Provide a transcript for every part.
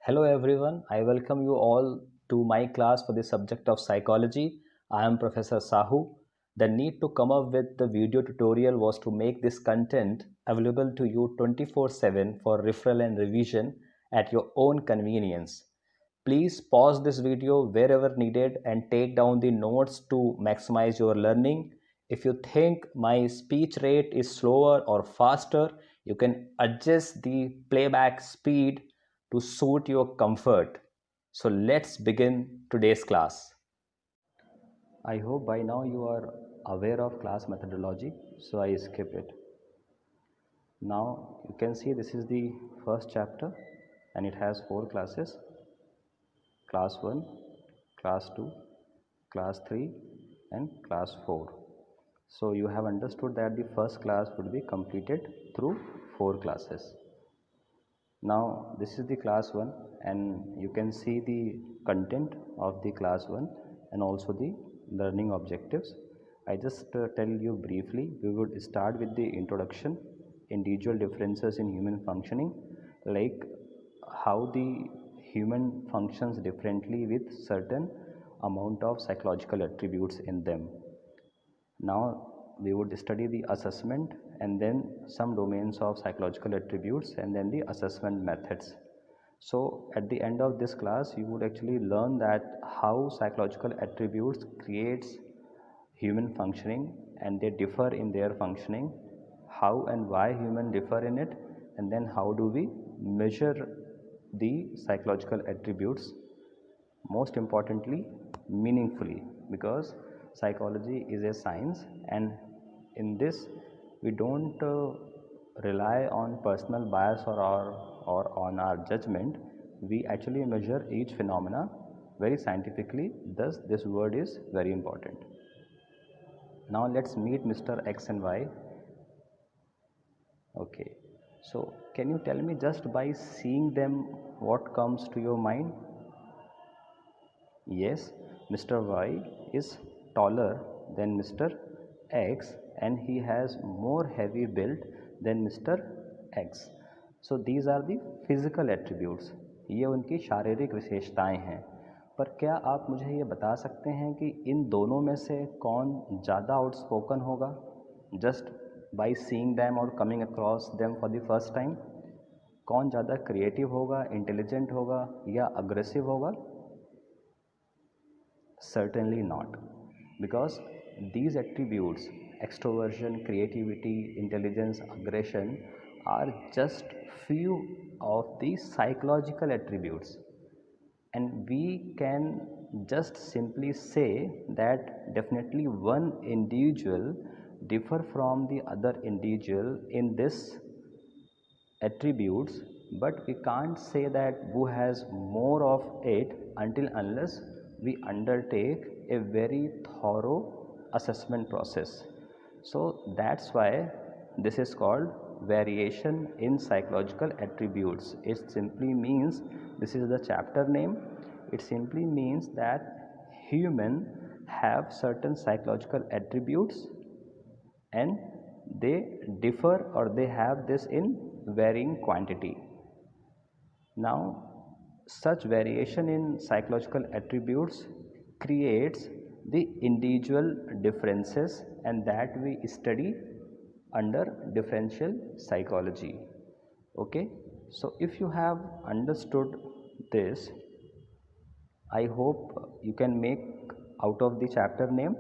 Hello everyone, I welcome you all to my class for the subject of psychology. I am Professor Sahu. The need to come up with the video tutorial was to make this content available to you 24/7 for referral and revision at your own convenience. Please pause this video wherever needed and take down the notes to maximize your learning. If you think my speech rate is slower or faster, you can adjust the playback speed to suit your comfort. So let's begin today's class. I hope by now you are aware of class methodology, so I skip it. Now you can see this is the first chapter and it has 4 classes: class 1, class 2, class 3 and class 4. So you have understood that the first class would be completed through 4 classes. Now this is the class 1 and you can see the content of the class 1 and also the learning objectives. I just tell you briefly. We would start with the introduction, individual differences in human functioning, like how the human functions differently with certain amount of psychological attributes in them. Now we would study the assessment and then some domains of psychological attributes and then the assessment methods. So at the end of this class you would actually learn that how psychological attributes creates human functioning and they differ in their functioning, how and why human differ in it, and then how do we measure the psychological attributes, most importantly meaningfully, because psychology is a science and in this we don't rely on personal bias or on our judgment. We actually measure each phenomena very scientifically, thus this word is very important. Now let's meet Mr. X and Y. Okay, so can you tell me, just by seeing them, what comes to your mind? Yes, Mr. Y is taller than Mr. X and he has more heavy build than Mr. X. So these are the physical attributes. ये उनकी शारीरिक विशेषताएं हैं. पर क्या आप मुझे ये बता सकते हैं कि इन दोनों में से कौन ज़्यादा आउटस्पोकन होगा, जस्ट बाई सीइंग दैम और coming across them for the first time? कौन ज़्यादा क्रिएटिव होगा, इंटेलिजेंट होगा या अग्रेसिव होगा? Certainly not, because these attributes, extroversion, creativity, intelligence, aggression, are just few of the psychological attributes, and we can just simply say that definitely one individual differ from the other individual in this attributes, but we can't say that who has more of it until unless we undertake a very thorough assessment process. So that's why this is called variation in psychological attributes. It simply means, this is the chapter name, it simply means that human have certain psychological attributes and they differ or they have this in varying quantity. Now such variation in psychological attributes creates the individual differences, and that we study under differential psychology. Okay, so if you have understood this, I hope you can make out of the chapter name,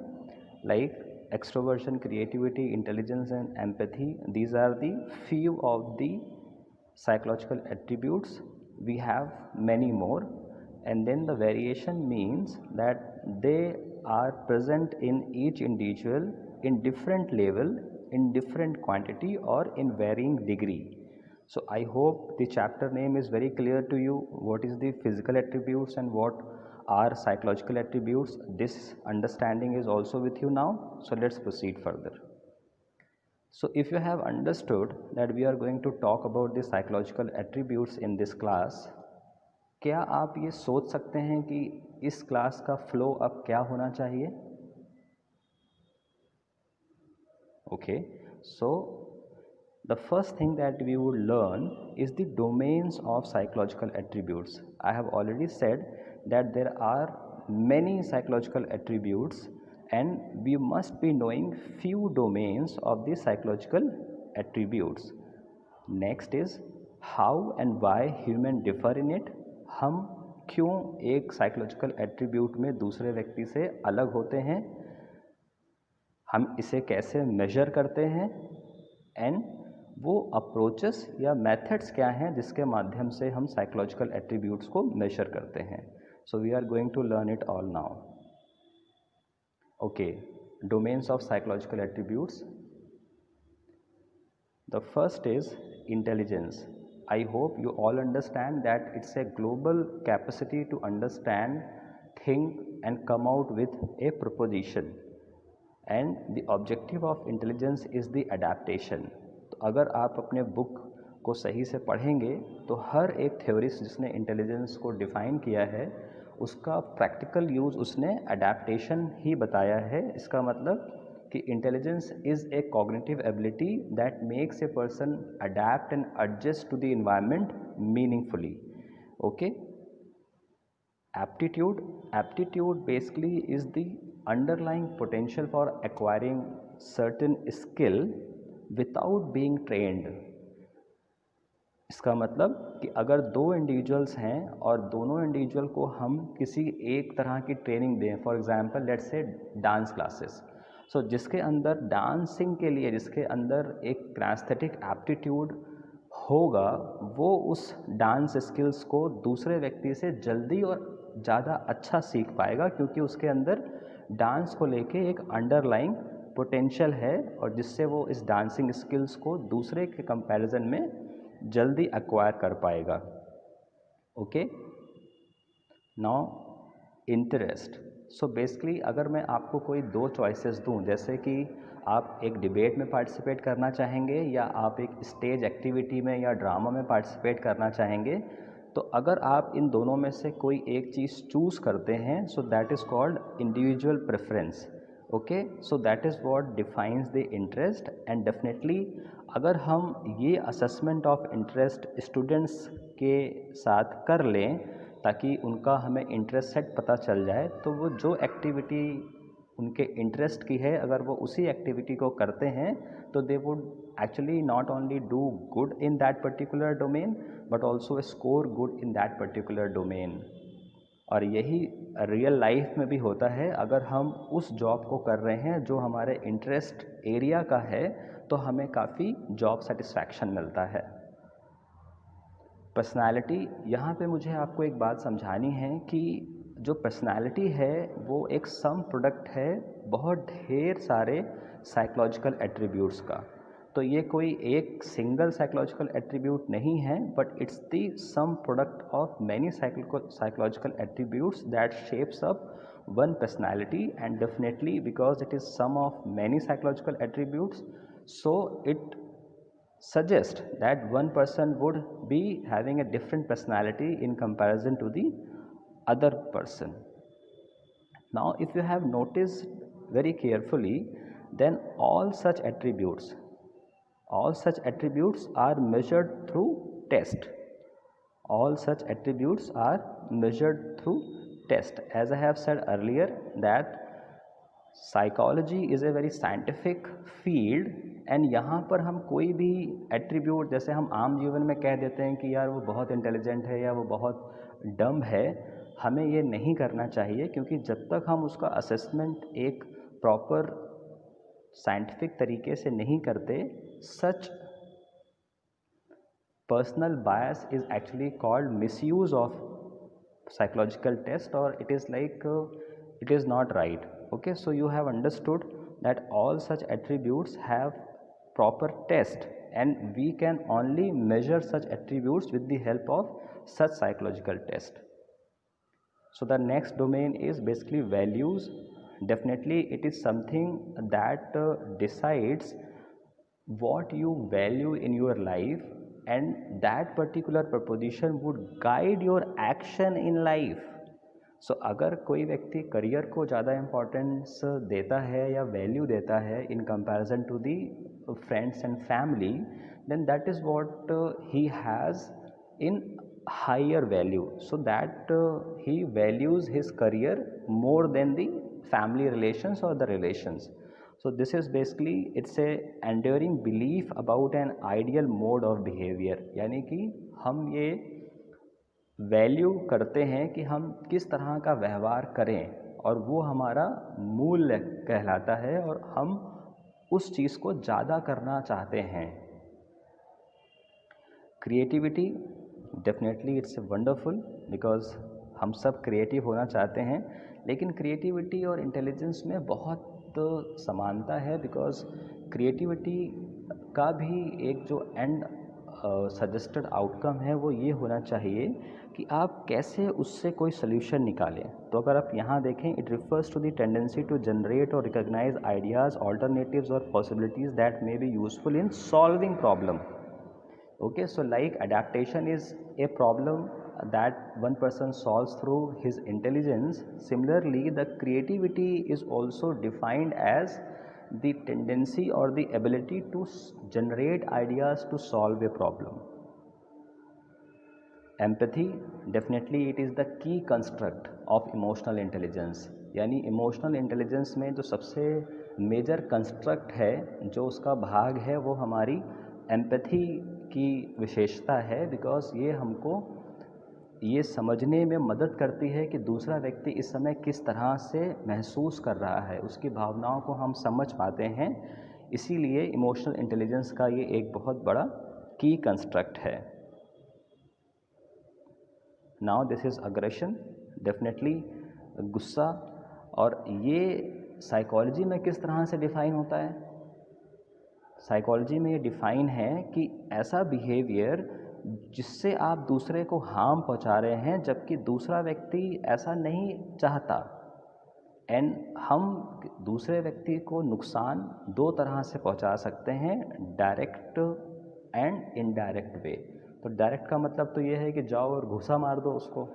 like extroversion, creativity, intelligence and empathy. These are the few of the psychological attributes. We have many more, and then the variation means that they are present in each individual in different level, in different quantity or in varying degree. So I hope the chapter name is very clear to you, what is the physical attributes and what are psychological attributes. This understanding is also with you now, so let's proceed further. So if you have understood that we are going to talk about the psychological attributes in this class, क्या आप ये सोच सकते हैं कि इस class का flow अब क्या होना चाहिए? Okay, so The first thing that we would learn is the domains of psychological attributes. I have already said that there are many psychological attributes and we must be knowing few domains of the psychological attributes. Next is how and why human differ in it, हम क्यों एक psychological attribute में दूसरे व्यक्ति से अलग होते हैं, हम इसे कैसे मेजर करते हैं, एंड वो अप्रोचेस या मेथड्स क्या हैं जिसके माध्यम से हम साइकोलॉजिकल एट्रीब्यूट्स को मेजर करते हैं. So we are going to learn it all now. Okay, domains of psychological attributes. The first is intelligence. I hope you all understand that it's a global capacity to understand, think and come out with a proposition. And the objective of intelligence is the adaptation. तो अगर आप अपने book को सही से पढ़ेंगे तो हर एक थ्योरिस्ट जिसने इंटेलिजेंस को डिफ़ाइन किया है उसका प्रैक्टिकल यूज़ उसने अडेप्टेशन ही बताया है. इसका मतलब कि intelligence is a cognitive ability that makes a person adapt and adjust to the environment meaningfully. Okay, aptitude basically is the underlying potential for acquiring certain skill without being trained. इसका मतलब कि अगर दो इंडिविजुअल्स हैं और दोनों individual को हम किसी एक तरह की ट्रेनिंग दें, for example let's say dance classes, so जिसके अंदर डांसिंग के लिए जिसके अंदर एक किनेस्थेटिक एप्टीट्यूड होगा वो उस डांस स्किल्स को दूसरे व्यक्ति से जल्दी और ज़्यादा अच्छा सीख पाएगा क्योंकि उसके अंदर डांस को लेके एक अंडरलाइंग पोटेंशियल है और जिससे वो इस डांसिंग स्किल्स को दूसरे के कंपैरिजन में जल्दी एक्वायर कर पाएगा. Okay, now interest. So basically अगर मैं आपको कोई दो चॉइसेस दूं, जैसे कि आप एक डिबेट में पार्टिसिपेट करना चाहेंगे या आप एक स्टेज एक्टिविटी में या ड्रामा में पार्टिसिपेट करना चाहेंगे, तो अगर आप इन दोनों में से कोई एक चीज़ चूज़ करते हैं so that is called individual preference. Okay, so that is what defines the interest. And definitely अगर हम ये असेसमेंट ऑफ इंटरेस्ट स्टूडेंट्स के साथ कर लें ताकि उनका हमें इंटरेस्ट सेट पता चल जाए, तो वो जो एक्टिविटी उनके इंटरेस्ट की है अगर वो उसी एक्टिविटी को करते हैं तो they would actually not only do good in that particular domain but also score good in that particular domain. और यही रियल लाइफ में भी होता है. अगर हम उस जॉब को कर रहे हैं जो हमारे इंटरेस्ट एरिया का है तो हमें काफ़ी जॉब सेटिस्फैक्शन मिलता है. पर्सनालिटी, यहाँ पे मुझे आपको एक बात समझानी है कि जो पर्सनालिटी है वो एक सम प्रोडक्ट है बहुत ढेर सारे साइकोलॉजिकल एट्रीब्यूट्स का. तो ये कोई एक सिंगल साइकोलॉजिकल एट्रीब्यूट नहीं है but it's the sum product of many psychological attributes that shapes up one personality. And definitely because it is sum of many psychological attributes, so it suggests that one person would be having a different personality in comparison to the other person. Now if you have noticed very carefully, then all such attributes are measured through test. All such attributes are measured through test. As I have said earlier that psychology is a very scientific field and यहाँ पर हम कोई भी attribute जैसे हम आम जीवन में कह देते हैं कि यार वो बहुत इंटेलिजेंट है या वो बहुत डम है, हमें ये नहीं करना चाहिए क्योंकि जब तक हम उसका असेसमेंट एक प्रॉपर साइंटिफिक तरीके से नहीं करते, सच personal bias is actually called misuse of psychological test or it is like it is not right. Okay, so you have understood that all such attributes have proper test and we can only measure such attributes with the help of such psychological test. So the next domain is basically values. Definitely it is something that decides what you value in your life and that particular proposition would guide your action in life. सो अगर कोई व्यक्ति career को ज़्यादा importance देता है या value देता है in comparison to the friends and family, then that is what he has in higher value, so that he values his career more than the family relations or the relations. So this is basically, it's a enduring belief about an ideal mode of behavior, यानी कि हम ये value करते हैं कि हम किस तरह का व्यवहार करें, और वो हमारा मूल्य कहलाता है, और हम उस चीज़ को ज़्यादा करना चाहते हैं. Creativity, definitely it's wonderful, because हम सब क्रिएटिव होना चाहते हैं, लेकिन क्रिएटिविटी और इंटेलिजेंस में बहुत समानता है, बिकॉज क्रिएटिविटी का भी एक जो एंड सजेस्टेड आउटकम है वो ये होना चाहिए कि आप कैसे उससे कोई सोल्यूशन निकालें. तो अगर आप यहाँ देखें, it refers to the tendency to generate और रिकॉग्नाइज आइडियाज़, ऑल्टरनेटिव्स और possibilities that may be useful in solving problem. Okay, so like adaptation is a problem that one person solves through his intelligence. Similarly, the creativity is also defined as the tendency or the ability to generate ideas to solve a problem. Empathy, definitely it is the key construct of emotional intelligence. यानी emotional intelligence में जो सबसे major construct है, जो उसका भाग है, वो हमारी एम्पैथी की विशेषता है, बिकॉज ये हमको ये समझने में मदद करती है कि दूसरा व्यक्ति इस समय किस तरह से महसूस कर रहा है, उसकी भावनाओं को हम समझ पाते हैं. इसीलिए इमोशनल इंटेलिजेंस का ये एक बहुत बड़ा की कंस्ट्रक्ट है. Now this is aggression, definitely गुस्सा, और ये साइकोलॉजी में किस तरह से डिफ़ाइन होता है. साइकोलॉजी में ये डिफ़ाइन है कि ऐसा बिहेवियर जिससे आप दूसरे को हार्म पहुंचा रहे हैं, जबकि दूसरा व्यक्ति ऐसा नहीं चाहता. एंड हम दूसरे व्यक्ति को नुकसान दो तरह से पहुंचा सकते हैं, डायरेक्ट एंड इनडायरेक्ट वे. तो डायरेक्ट का मतलब तो ये है कि जाओ और घूसा मार दो उसको,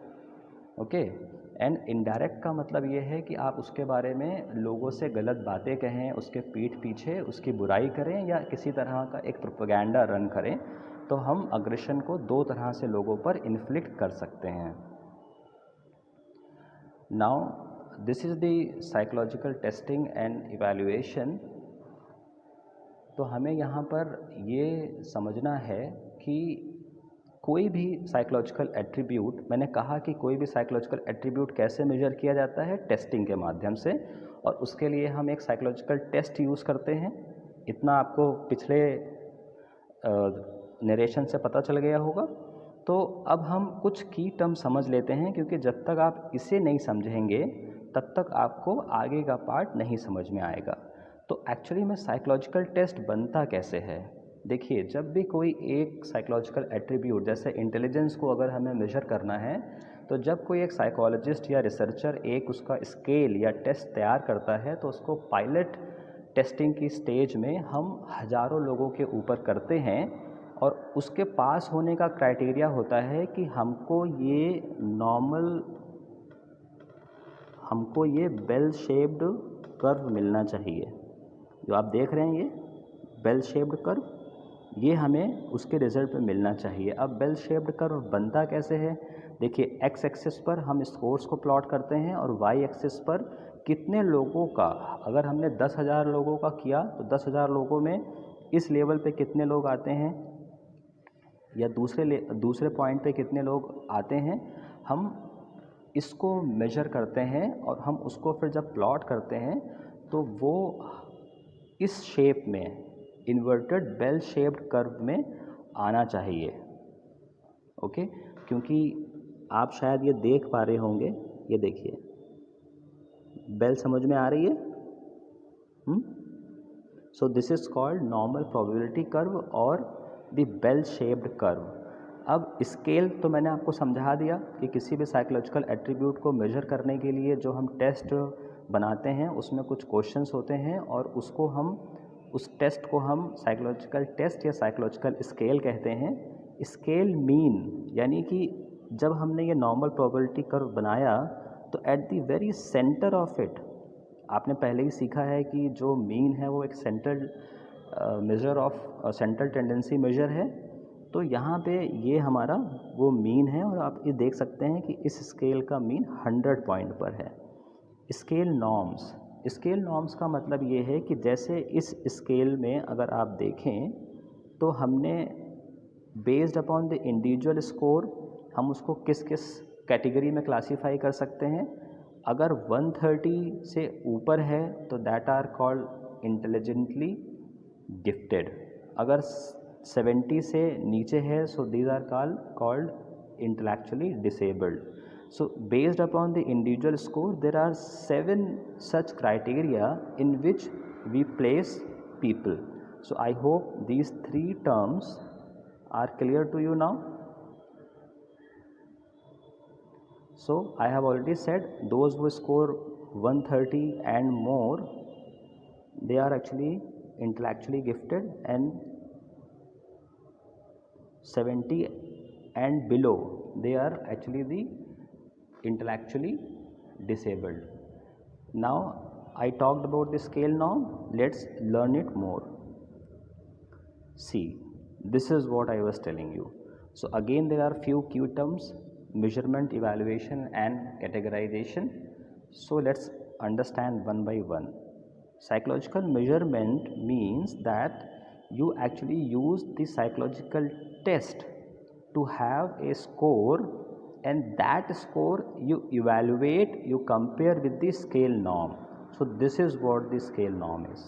ओके. एंड इनडायरेक्ट का मतलब ये है कि आप उसके बारे में लोगों से गलत बातें कहें, उसके पीठ पीछे उसकी बुराई करें, या किसी तरह का एक प्रोपेगेंडा रन करें. तो हम अग्रेशन को दो तरह से लोगों पर इन्फ्लिक्ट कर सकते हैं. Now this is the psychological testing and evaluation. तो हमें यहाँ पर ये समझना है कि कोई भी साइकोलॉजिकल एट्रीब्यूट, मैंने कहा कि कोई भी साइकोलॉजिकल एट्रीब्यूट कैसे मेजर किया जाता है, टेस्टिंग के माध्यम से, और उसके लिए हम एक साइकोलॉजिकल टेस्ट यूज़ करते हैं. इतना आपको पिछले नरेशन से पता चल गया होगा. तो अब हम कुछ की टर्म समझ लेते हैं, क्योंकि जब तक आप इसे नहीं समझेंगे तब तक आपको आगे का पार्ट नहीं समझ में आएगा. तो एक्चुअली में साइकोलॉजिकल टेस्ट बनता कैसे है. देखिए, जब भी कोई एक साइकोलॉजिकल एट्रीब्यूट जैसे इंटेलिजेंस को अगर हमें मेजर करना है, तो जब कोई एक साइकोलॉजिस्ट या रिसर्चर एक उसका स्केल या टेस्ट तैयार करता है, तो उसको पायलट टेस्टिंग की स्टेज में हम हज़ारों लोगों के ऊपर करते हैं, और उसके पास होने का क्राइटेरिया होता है कि हमको ये बेल शेप्ड कर्व मिलना चाहिए. जो आप देख रहे हैं ये बेल शेप्ड कर्व, ये हमें उसके रिज़ल्ट पे मिलना चाहिए. अब बेल शेप्ड कर्व बनता कैसे है. देखिए, एक्स एक्सिस पर हम स्कोर्स को प्लॉट करते हैं, और वाई एक्सिस पर कितने लोगों का, अगर हमने 10,000 लोगों का किया तो 10,000 लोगों में इस लेवल पे कितने लोग आते हैं, या दूसरे पॉइंट पे कितने लोग आते हैं, हम इसको मेजर करते हैं. और हम उसको फिर जब प्लॉट करते हैं तो वो इस शेप में, इन्वर्टेड बेल शेप्ड कर्व में आना चाहिए, ओके. क्योंकि आप शायद ये देख पा रहे होंगे, ये देखिए बेल समझ में आ रही है. So this is called normal probability curve और द बेल शेप्ड कर्व. अब स्केल तो मैंने आपको समझा दिया कि किसी भी साइकोलॉजिकल एट्रीब्यूट को मेजर करने के लिए जो हम टेस्ट बनाते हैं, उसमें कुछ क्वेश्चंस होते हैं, और उस टेस्ट को हम साइकोलॉजिकल टेस्ट या साइकोलॉजिकल स्केल कहते हैं. स्केल मीन, यानी कि जब हमने ये नॉर्मल प्रोबेबिलिटी कर्व बनाया, तो at the very centre of it, आपने पहले ही सीखा है कि जो मीन है वो एक central measure of central tendency measure है। तो यहाँ पे ये हमारा वो मीन है और आप ये देख सकते हैं कि इस स्केल का मीन 100 पॉइंट पर है। स्केल नॉर्म्स का मतलब ये है कि जैसे इस स्केल में अगर आप देखें तो हमने based upon the individual score हम उसको किस किस कैटेगरी में क्लासीफाई कर सकते हैं। अगर 130 से ऊपर है तो that are called intelligently gifted. अगर 70 से नीचे है so these are called intellectually disabled. So based upon the individual score there are 7 such criteria in which we place people. So I hope these 3 terms are clear to you now. So I have already said those who score 130 and more, they are actually intellectually gifted, and 70 and below they are actually the intellectually disabled. Now I talked about the scale norm, let's learn it more. See, this is what I was telling you. So again there are few key terms: measurement, evaluation and categorization. So let's understand one by one. Psychological measurement means that you actually use the psychological test to have a score, and that score you evaluate, you compare with the scale norm. So this is what the scale norm is.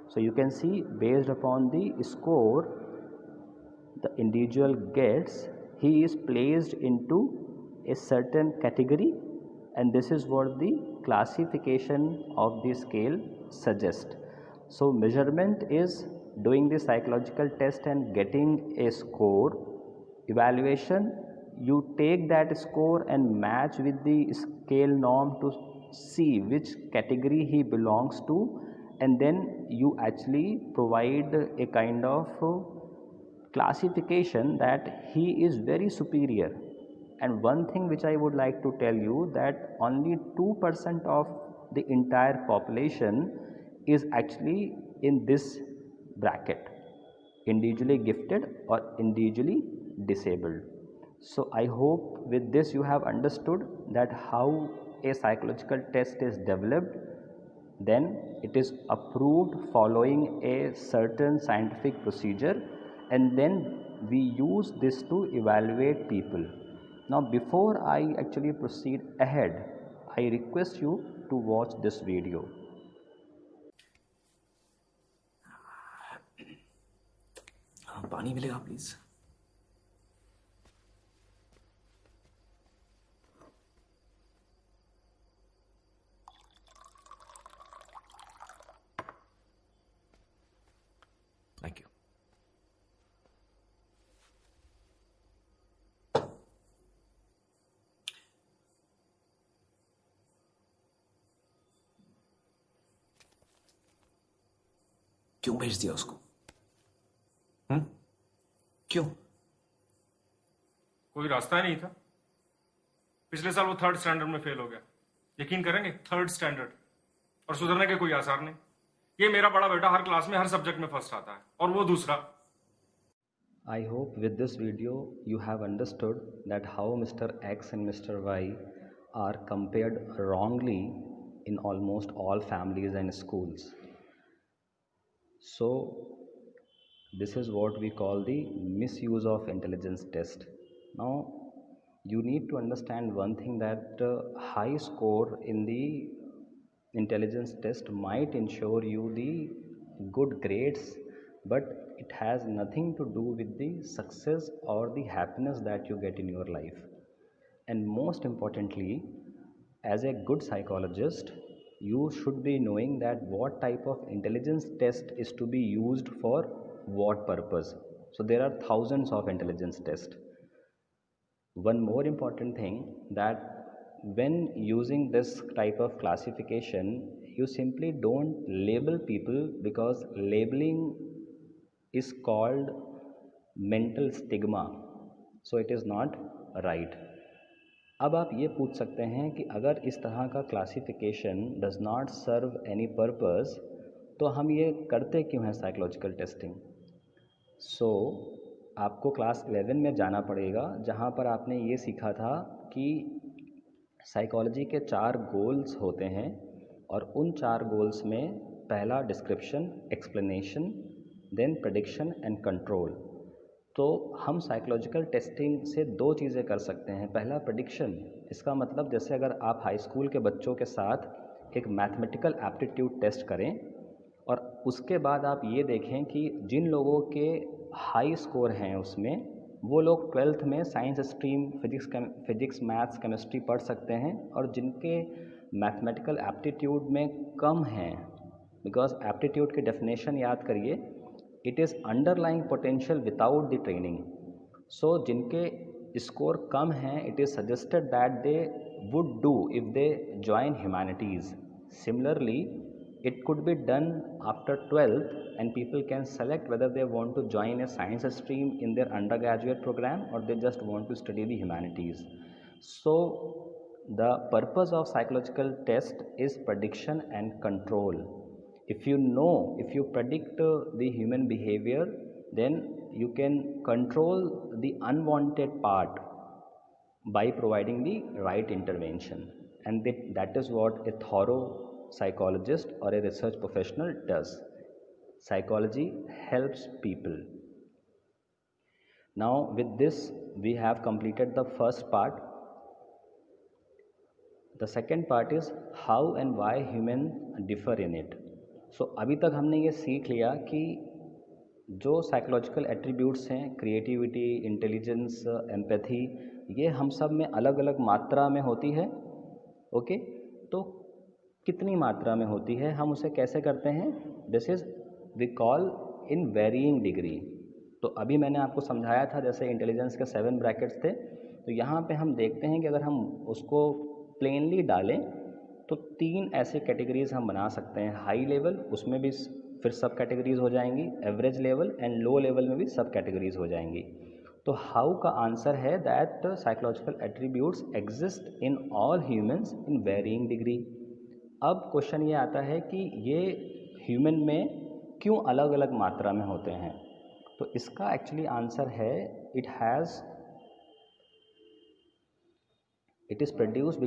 So you can see based upon the score the individual gets, he is placed into a certain category, and this is what the classification of the scale suggests. So measurement is doing the psychological test and getting a score. Evaluation, you take that score and match with the scale norm to see which category he belongs to, and then you actually provide a kind of classification that he is very superior. And one thing which I would like to tell you, that only 2% of the entire population is actually in this bracket, individually gifted or individually disabled. So I hope with this you have understood that how a psychological test is developed, then it is approved following a certain scientific procedure, and then we use this to evaluate people. Now before I actually proceed ahead, I request you to watch this video. पानी मिलेगा please? Thank you. क्यों भेज दिया उसको? क्यों? कोई रास्ता ही नहीं था। पिछले साल वो 3rd स्टैंडर्ड में फेल हो गया। यकीन करेंगे, 3rd स्टैंडर्ड, और सुधरने के कोई आसार नहीं। ये मेरा बड़ा बेटा हर क्लास में हर सब्जेक्ट में फर्स्ट आता है, और वो दूसरा। I hope with this video you have understood that how Mr. X and Mr. Y are compared wrongly in almost all families and schools. So this is what we call the misuse of intelligence test. Now you need to understand one thing, that high score in the intelligence test might ensure you the good grades, but it has nothing to do with the success or the happiness that you get in your life. And most importantly, as a good psychologist, you should be knowing that what type of intelligence test is to be used for what purpose. So there are thousands of intelligence tests. One more important thing, that when using this type of classification, you simply don't label people, because labeling is called mental stigma. So it is not right. अब आप ये पूछ सकते हैं कि अगर इस तरह का classification does not serve any purpose, तो हम ये करते क्यों हैं साइकोलॉजिकल टेस्टिंग? आपको क्लास 11 में जाना पड़ेगा, जहाँ पर आपने ये सीखा था कि साइकोलॉजी के 4 गोल्स होते हैं और उन 4 गोल्स में पहला description, explanation, then prediction and control. तो हम साइकोलॉजिकल टेस्टिंग से 2 चीज़ें कर सकते हैं। पहला प्रेडिक्शन, इसका मतलब जैसे अगर आप हाई स्कूल के बच्चों के साथ एक मैथमेटिकल एप्टीट्यूड टेस्ट करें और उसके बाद आप ये देखें कि जिन लोगों के हाई स्कोर हैं उसमें, वो लोग 12th में science stream physics maths chemistry पढ़ सकते हैं, और जिनके मैथमेटिकल एप्टीट्यूड में कम हैं, बिकॉज एप्टीट्यूड की डेफिनेशन याद करिए, it is underlying potential without the training. So जिनके स्कोर कम हैं, it is suggested that they would do if they join humanities. Similarly it could be done after 12th, and people can select whether they want to join a science stream in their undergraduate program or they just want to study the humanities. So the purpose of psychological test is prediction and control. If you predict the human behavior, then you can control the unwanted part by providing the right intervention, and that is what a thorough psychologist or a research professional does. Psychology helps people. Now with this we have completed the first part. The second part is how and why human differ in it. So अभी तक हमने ये सीख लिया कि जो psychological attributes हैं, creativity, intelligence, empathy, ये हम सब में अलग अलग मात्रा में होती है। ओके, तो कितनी मात्रा में होती है, हम उसे कैसे करते हैं? This is we call in varying degree. तो अभी मैंने आपको समझाया था जैसे इंटेलिजेंस के 7 ब्रैकेट्स थे, तो यहाँ पे हम देखते हैं कि अगर हम उसको प्लेनली डालें तो 3 ऐसे कैटेगरीज हम बना सकते हैं। हाई लेवल, उसमें भी फिर सब कैटेगरीज हो जाएंगी, average level and low level में भी सब कैटेगरीज हो जाएंगी। तो हाउ का आंसर है that psychological attributes exist in all humans in varying degree. अब क्वेश्चन ये आता है कि ये ह्यूमन में क्यों अलग अलग मात्रा में होते हैं? तो इसका एक्चुअली आंसर है it is produced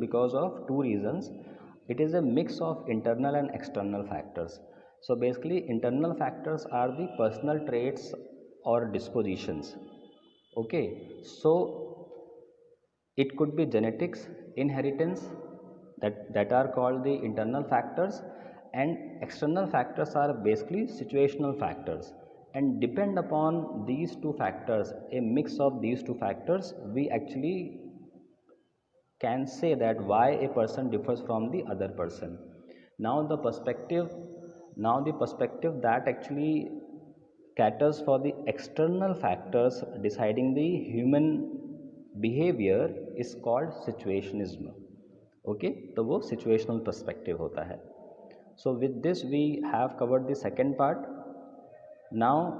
because of 2 reasons. It is a mix of internal and external factors. So basically internal factors are the personal traits or dispositions. Okay, so it could be genetics, inheritance, that are called the internal factors, and external factors are basically situational factors, and depend upon these 2 factors, a mix of these 2 factors, we actually can say that why a person differs from the other person. Now the perspective that actually caters for the external factors deciding the human behavior is called situationism. Okay, तो वो situational perspective होता है। So with this we have covered the second part. Now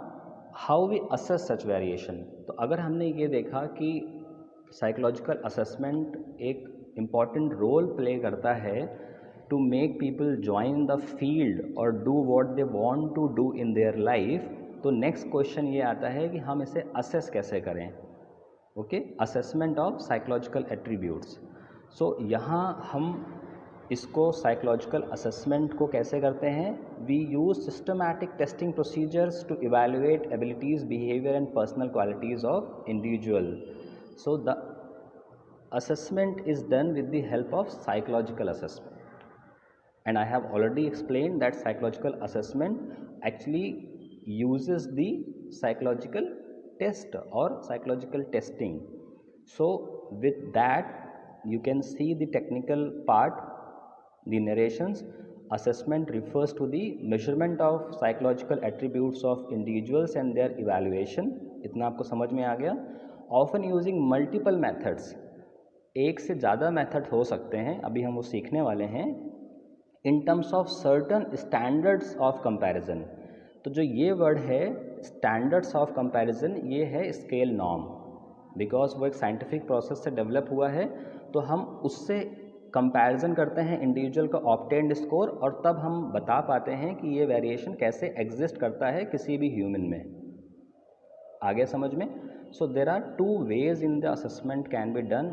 how we assess such variation. तो अगर हमने ये देखा कि साइकोलॉजिकल असेसमेंट एक इम्पॉर्टेंट रोल प्ले करता है to make people join the field और do what they want to do in their life, तो नेक्स्ट क्वेश्चन ये आता है कि हम इसे असेस कैसे करें। Okay, assessment of psychological attributes. So यहाँ हम इसको साइकोलॉजिकल असेसमेंट को कैसे करते हैं? We use systematic testing procedures to evaluate abilities, behaviour and personal qualities of individual. So the assessment is done with the help of psychological assessment, and I have already explained that psychological assessment actually uses the psychological test or psychological testing. So with that you can see the technical part, the narrations. Assessment refers to the measurement of psychological attributes of individuals and their evaluation. इतना आपको समझ में आ गया? Often using multiple methods, एक से ज़्यादा method हो सकते हैं, अभी हम वो सीखने वाले हैं। In terms of certain standards of comparison. तो जो ये वर्ड है स्टैंडर्ड्स ऑफ कंपैरिजन, ये है स्केल नॉर्म, बिकॉज वो एक साइंटिफिक प्रोसेस से डेवलप हुआ है, तो हम उससे कंपैरिजन करते हैं इंडिविजुअल का ऑब्टेन्ड स्कोर, और तब हम बता पाते हैं कि ये वेरिएशन कैसे एग्जिस्ट करता है किसी भी ह्यूमन में। आगे समझ में? So there are two ways in the assessment can be done.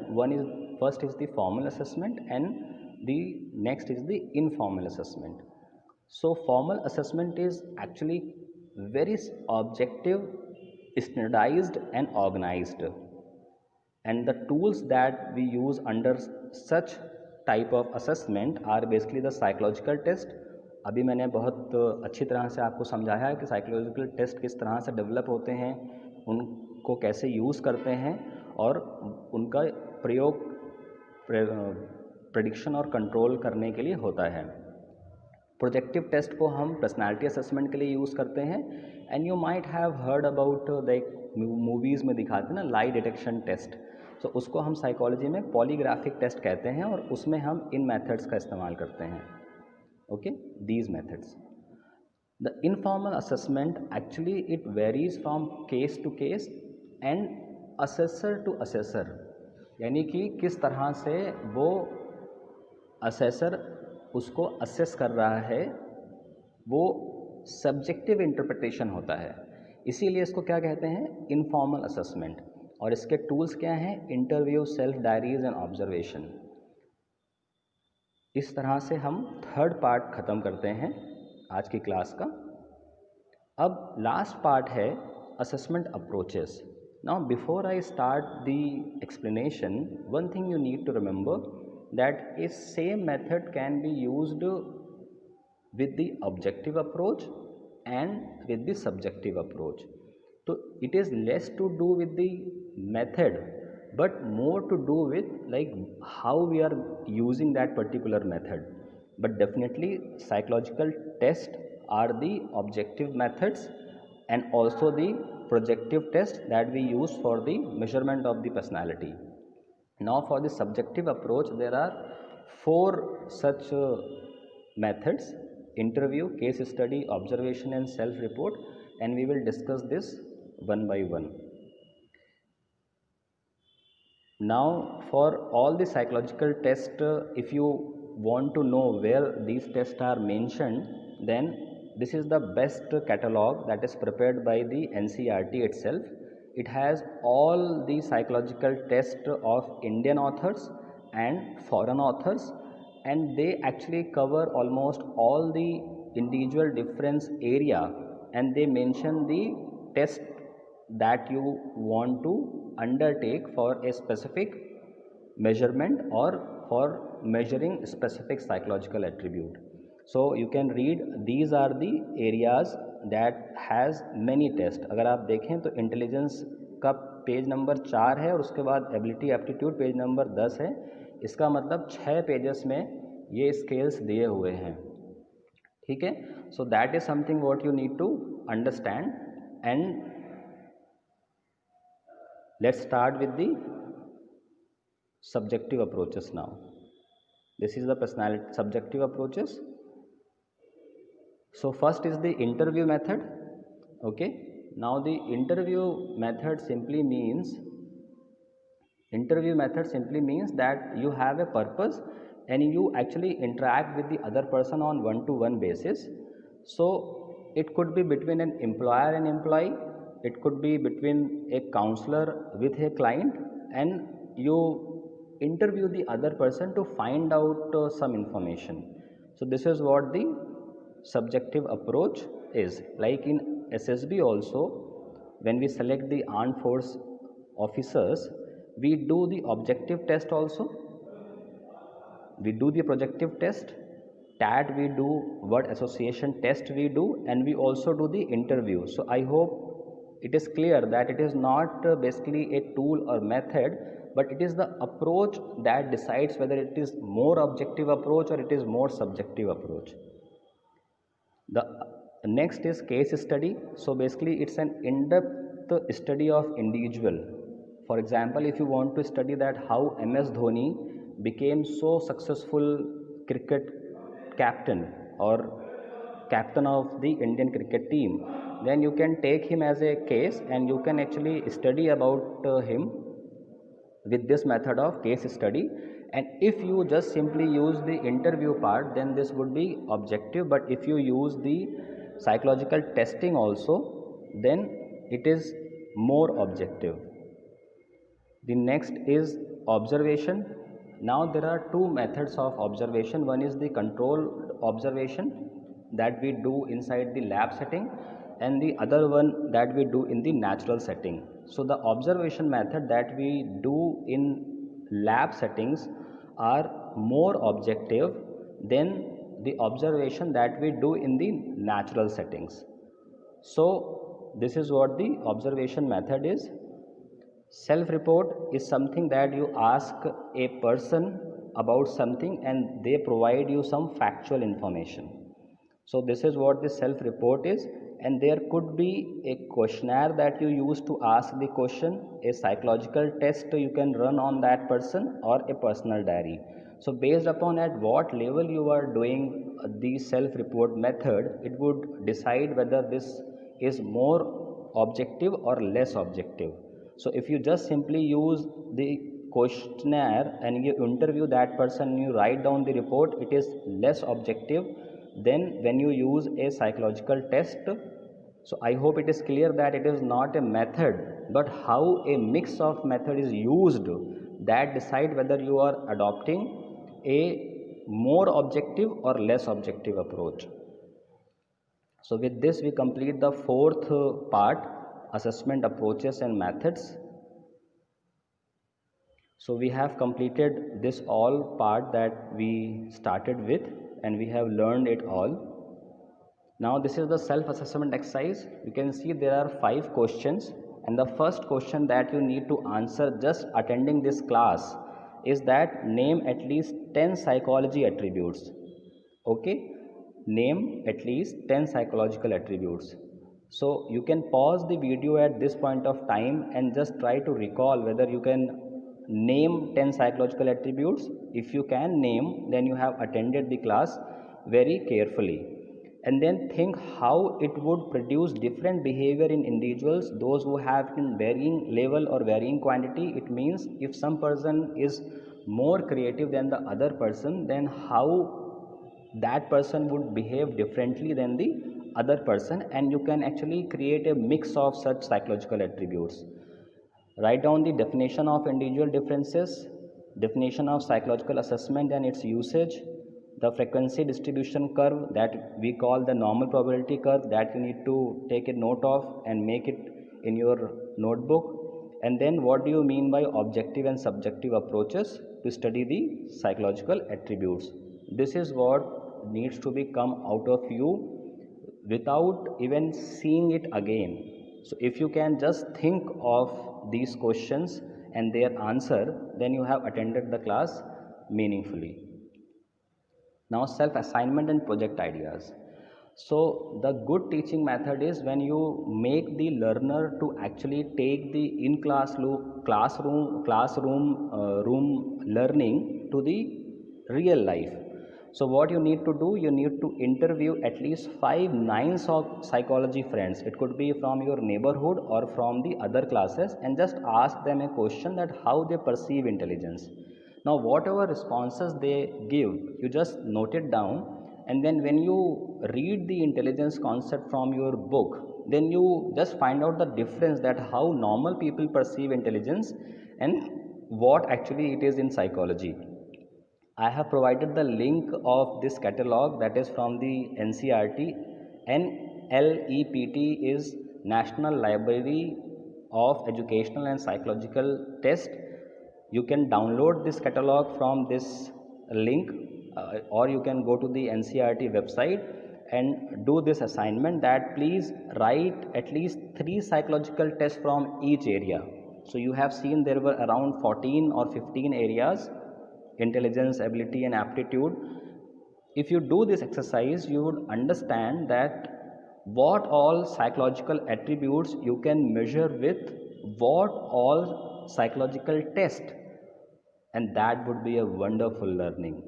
First is the formal assessment and the next is the informal assessment. So formal assessment is actually very objective, standardized and organized, and the tools that we use under such type of assessment are basically the psychological test. अभी मैंने बहुत अच्छी तरह से आपको समझाया है कि साइकोलॉजिकल टेस्ट किस तरह से डेवलप होते हैं, उनको कैसे यूज़ करते हैं और उनका प्रयोग प्रेडिक्शन और कंट्रोल करने के लिए होता है. प्रोजेक्टिव टेस्ट को हम पर्सनालिटी असेसमेंट के लिए यूज़ करते हैं. And you might have heard about the movies में दिखाते हैं ना लाई डिटेक्शन टेस्ट. सो उसको हम साइकोलॉजी में पॉलीग्राफिक टेस्ट कहते हैं और उसमें हम इन मेथड्स का इस्तेमाल करते हैं. Okay, these methods. The informal assessment actually it varies from case to case and assessor to assessor, यानी कि किस तरह से वो असेसर उसको असेस कर रहा है वो सब्जेक्टिव इंटरप्रिटेशन होता है. इसीलिए इसको क्या कहते हैं, इनफॉर्मल असेसमेंट. और इसके टूल्स क्या हैं, interview, self diaries and observation. इस तरह से हम थर्ड पार्ट ख़त्म करते हैं आज की क्लास का. अब लास्ट पार्ट है assessment approaches. Now before I start the explanation, one thing you need to remember that a same method can be used with the objective approach and with the subjective approach. So it is less to do with the method but more to do with like how we are using that particular method. But definitely psychological tests are the objective methods and also the projective tests that we use for the measurement of the personality. Now for the subjective approach there are 4 such methods: interview, case study, observation and self report, and we will discuss this one by one. Now for all the psychological tests, if you want to know where these tests are mentioned, then this is the best catalog that is prepared by the NCERT itself. It has all the psychological tests of Indian authors and foreign authors, and they actually cover almost all the individual difference area, and they mention the test that you want to undertake for a specific measurement or for measuring specific psychological attribute. So you can read, these are the areas that has many test. अगर आप देखें तो intelligence का page number 4 है और उसके बाद ability aptitude page number 10 है. इसका मतलब 6 पेजेस में ये स्केल्स दिए हुए हैं. ठीक है, so that is something what you need to understand. And let's start with the subjective approaches now. This is the personality subjective approaches. So first is the interview method. Okay, now the interview method simply means that you have a purpose and you actually interact with the other person on one-to-one basis. So it could be between an employer and employee, it could be between a counselor with a client, and you interview the other person to find out some information. So this is what the subjective approach is. Like in SSB also, when we select the armed force officers, we do the objective test also, we do the projective test, TAT we do, word association test we do, and we also do the interview. So I hope it is clear that it is not basically a tool or method, but it is the approach that decides whether it is more objective approach or it is more subjective approach. The next is case study. So basically it's an in-depth study of individual. For example, if you want to study that how MS Dhoni became so successful cricket captain or captain of the Indian cricket team, then you can take him as a case and you can actually study about him, with this method of case study. And if you just simply use the interview part, then this would be objective, but if you use the psychological testing also, then it is more objective. The next is observation. Now there are two methods of observation. One is the controlled observation that we do inside the lab setting, and the other one that we do in the natural setting. So the observation method that we do in lab settings are more objective than the observation that we do in the natural settings. So this is what the observation method is. Self-report is something that you ask a person about something and they provide you some factual information. So this is what the self-report is, and there could be a questionnaire that you use to ask the question, a psychological test you can run on that person, or a personal diary. So based upon at what level you are doing the self-report method, it would decide whether this is more objective or less objective. So if you just simply use the questionnaire and you interview that person and you write down the report, it is less objective than when you use a psychological test. So I hope it is clear that it is not a method, but how a mix of method is used that decide whether you are adopting a more objective or less objective approach. So with this we complete the fourth part, assessment approaches and methods. So we have completed this all part that we started with, and we have learned it all. Now this is the self-assessment exercise. You can see there are 5 questions, and the first question that you need to answer just attending this class is that name at least 10 psychology attributes. Okay, name at least 10 psychological attributes. So you can pause the video at this point of time and just try to recall whether you can name 10 psychological attributes. If you can name, then you have attended the class very carefully. And then think how it would produce different behavior in individuals, those who have in varying level or varying quantity. It means if some person is more creative than the other person, then how that person would behave differently than the other person, and you can actually create a mix of such psychological attributes. Write down the definition of individual differences, definition of psychological assessment and its usage, the frequency distribution curve that we call the normal probability curve that you need to take a note of and make it in your notebook. And then what do you mean by objective and subjective approaches to study the psychological attributes? This is what needs to be come out of you without even seeing it again. So if you can just think of these questions and their answer, then you have attended the class meaningfully. Now self-assignment and project ideas. So the good teaching method is when you make the learner to actually take the room learning to the real life. So what you need to do, you need to interview at least 5 nines of psychology friends. It could be from your neighborhood or from the other classes, and just ask them a question that how they perceive intelligence. Now whatever responses they give, you just note it down, and then when you read the intelligence concept from your book, then you just find out the difference that how normal people perceive intelligence and what actually it is in psychology. I have provided the link of this catalog that is from the NCERT. NLEPT is National Library of Educational and Psychological Test. You can download this catalog from this link, or you can go to the NCERT website and do this assignment that please write at least 3 psychological tests from each area. So you have seen there were around 14 or 15 areas: intelligence, ability and aptitude. If you do this exercise, you would understand that what all psychological attributes you can measure with what all psychological test, and that would be a wonderful learning.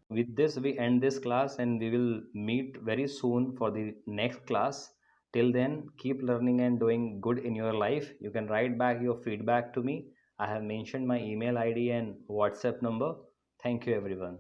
With this we end this class, and we will meet very soon for the next class. Till then, keep learning and doing good in your life. You can write back your feedback to me. I have mentioned my email ID and WhatsApp number. Thank you everyone.